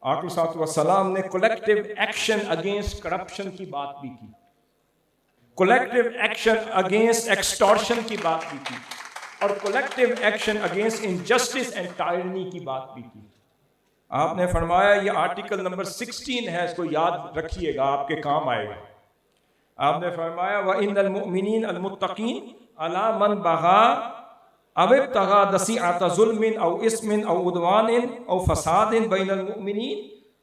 آقا صلی اللہ علیہ وسلم نے کولیکٹیو ایکشن اگینسٹ کرپشن کی بات بھی کی، کولیکٹیو ایکشن اگینسٹ ایکسٹورشن کی بات بھی کی، اور collective action against injustice and tyranny کی بات بھی کی۔ آپ نے فرمایا، یہ آرٹیکل نمبر 16 ہے، اس کو یاد رکھیے گا، آپ کے کام آئے گا۔ آپ نے فرمایا وَإِنَّ الْمُؤْمِنِينَ الْمُتَّقِينَ عَلَى مَنْ بَغَى أَوِ ابْتَغَى نَصِيحَةَ ظُلْمٍ أَوْ إِثْمٍ أَوْ عُدْوَانٍ أَوْ فَسَادٍ بَيْنَ الْمُؤْمِنِينَ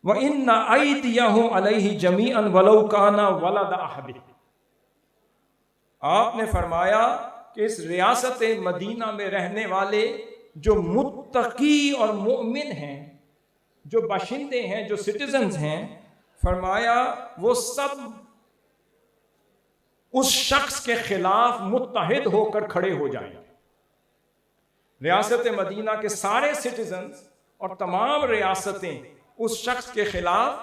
وَإِنَّ أَيْدِيَهُمْ عَلَيْهِ جَمِيعًا وَلَوْ كَانَ وَلَدَ أَحَدٍ۔ آپ نے فرمایا کہ اس ریاست مدینہ میں رہنے والے جو متقی اور مؤمن ہیں، جو باشندے ہیں، جو سٹیزنز ہیں، فرمایا وہ سب اس شخص کے خلاف متحد ہو کر کھڑے ہو جائیں گے۔ ریاست مدینہ کے سارے سٹیزنز اور تمام ریاستیں اس شخص کے خلاف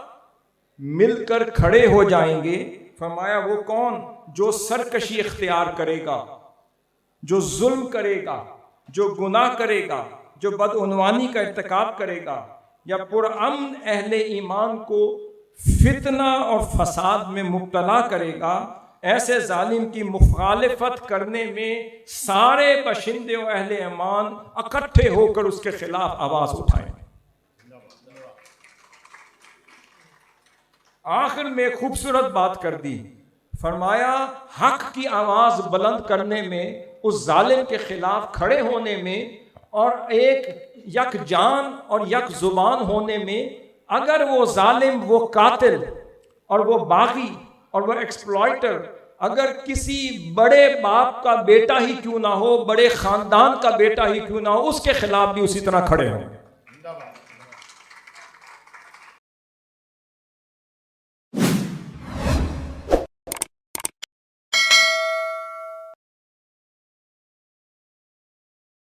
مل کر کھڑے ہو جائیں گے۔ فرمایا وہ کون؟ جو سرکشی اختیار کرے گا، جو ظلم کرے گا، جو گناہ کرے گا، جو بدعنوانی کا ارتکاب کرے گا، یا پرامن اہل ایمان کو فتنہ اور فساد میں مبتلا کرے گا، ایسے ظالم کی مخالفت کرنے میں سارے باشندے و اہل ایمان اکٹھے ہو کر اس کے خلاف آواز اٹھائیں۔ آخر میں خوبصورت بات کر دی، فرمایا حق کی آواز بلند کرنے میں، اس ظالم کے خلاف کھڑے ہونے میں، اور ایک یک جان اور یک زبان ہونے میں، اگر وہ ظالم، وہ قاتل اور وہ باغی اور وہ ایکسپلائٹر اگر کسی بڑے باپ کا بیٹا ہی کیوں نہ ہو، بڑے خاندان کا بیٹا ہی کیوں نہ ہو، اس کے خلاف بھی اسی طرح کھڑے ہوں۔